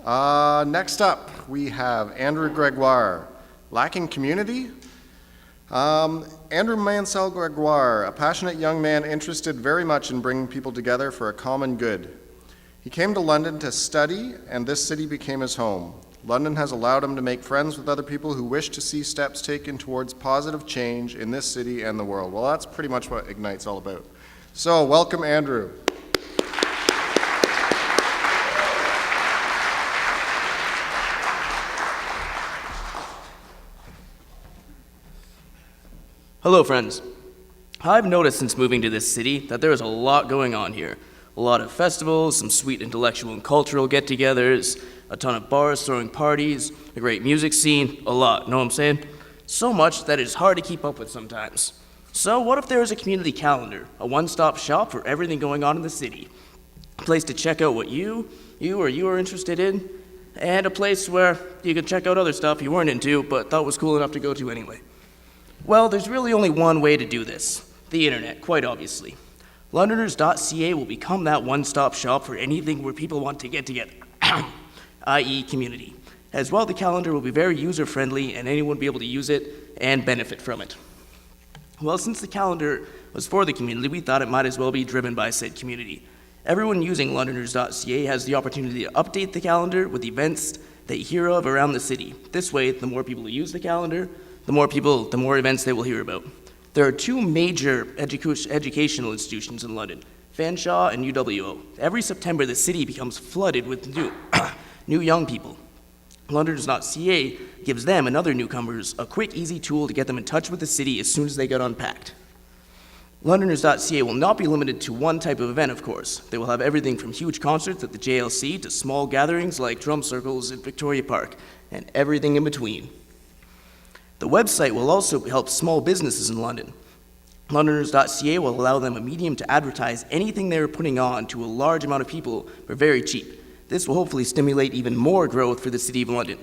Next up, we have Andrew Gregoire. Lacking community? Andrew Mansell Gregoire, a passionate young man interested very much in bringing people together for a common good. He came to London to study, and this city became his home. London has allowed him to make friends with other people who wish to see steps taken towards positive change in this city and the world. Well, that's pretty much what Ignite's all about. So, welcome, Andrew. Hello, friends. I've noticed since moving to this city that there is a lot going on here. A lot of festivals, some sweet intellectual and cultural get-togethers, a ton of bars throwing parties, a great music scene, a lot, know what I'm saying? So much that it's hard to keep up with sometimes. So what if there was a community calendar, a one-stop shop for everything going on in the city? A place to check out what you are interested in, and a place where you can check out other stuff you weren't into but thought was cool enough to go to anyway. Well, there's really only one way to do this, the internet, quite obviously. Londoners.ca will become that one-stop shop for anything where people want to get together, i.e. community. As well, the calendar will be very user-friendly and anyone will be able to use it and benefit from it. Well, since the calendar was for the community, we thought it might as well be driven by said community. Everyone using Londoners.ca has the opportunity to update the calendar with events they hear of around the city. This way, the more people who use the calendar, the more events they will hear about. There are two major educational institutions in London, Fanshawe and UWO. Every September, the city becomes flooded with new young people. Londoners.ca gives them and other newcomers a quick, easy tool to get them in touch with the city as soon as they get unpacked. Londoners.ca will not be limited to one type of event, of course. They will have everything from huge concerts at the JLC to small gatherings like drum circles at Victoria Park, and everything in between. The website will also help small businesses in London. Londoners.ca will allow them a medium to advertise anything they are putting on to a large amount of people for very cheap. This will hopefully stimulate even more growth for the City of London.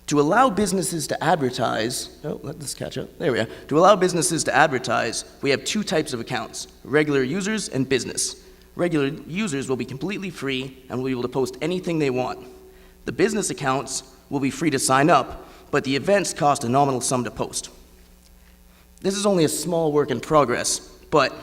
To allow businesses to advertise, let this catch up, there we are. To allow businesses to advertise, we have two types of accounts, regular users and business. Regular users will be completely free and will be able to post anything they want. The business accounts will be free to sign up, but the events cost a nominal sum to post. This is only a small work in progress, but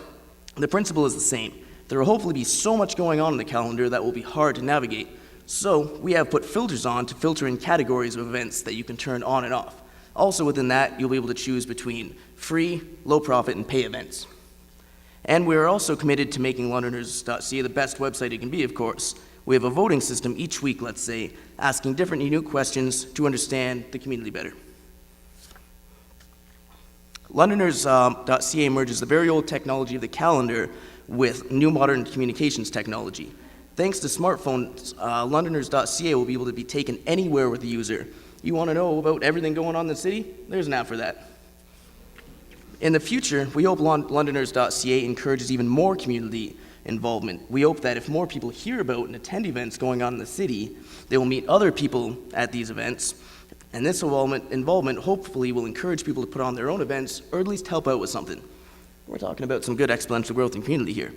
the principle is the same. There will hopefully be so much going on in the calendar that will be hard to navigate. So we have put filters on to filter in categories of events that you can turn on and off. Also within that, you'll be able to choose between free, low profit, and pay events. And we are also committed to making Londoners.ca the best website it can be, of course. We have a voting system each week, let's say, asking different unique questions to understand the community better. Londoners.ca merges the very old technology of the calendar with new modern communications technology. Thanks to smartphones, Londoners.ca will be able to be taken anywhere with the user. You want to know about everything going on in the city? There's an app for that. In the future, we hope Londoners.ca encourages even more community involvement. We hope that if more people hear about and attend events going on in the city, they will meet other people at these events, and this involvement hopefully will encourage people to put on their own events or at least help out with something. We're talking about some good exponential growth in community here.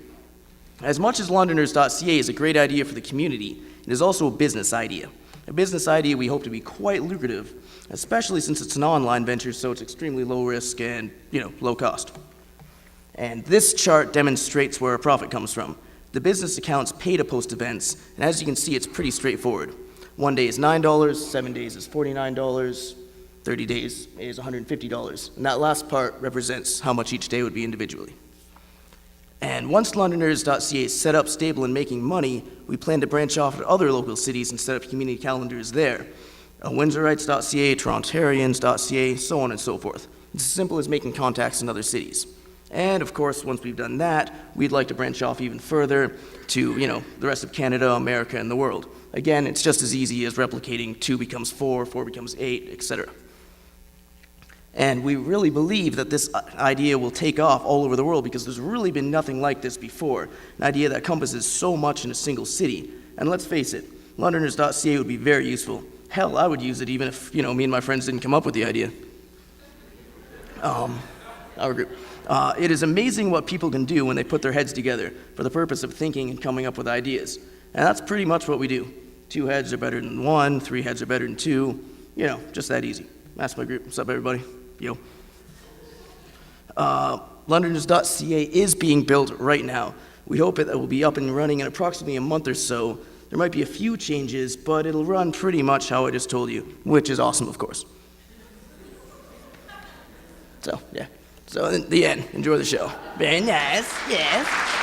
As much as Londoners.ca is a great idea for the community, it is also a business idea. A business idea we hope to be quite lucrative, especially since it's an online venture, so it's extremely low risk and, low cost. And this chart demonstrates where our profit comes from. The business accounts pay to post events, and as you can see, it's pretty straightforward. 1 day is $9, 7 days is $49, 30 days is $150, and that last part represents how much each day would be individually. And once Londoners.ca is set up, stable, and making money, we plan to branch off to other local cities and set up community calendars there. Windsorites.ca, Torontarians.ca, so on and so forth. It's as simple as making contacts in other cities. And of course, once we've done that, we'd like to branch off even further to, the rest of Canada, America, and the world. Again, it's just as easy as replicating 2 becomes 4, 4 becomes 8, etc. And we really believe that this idea will take off all over the world because there's really been nothing like this before, an idea that encompasses so much in a single city. And let's face it, Londoners.ca would be very useful. Hell, I would use it even if, me and my friends didn't come up with the idea. Our group. It is amazing what people can do when they put their heads together for the purpose of thinking and coming up with ideas. And that's pretty much what we do. 2 heads are better than 1, 3 heads are better than 2. You know, just that easy. That's my group. What's up, everybody? Yo. Londoners.ca is being built right now. We hope it will be up and running in approximately a month or so. There might be a few changes, but it'll run pretty much how I just told you, which is awesome, of course. So, yeah. So, in the end, enjoy the show. Very nice, yes.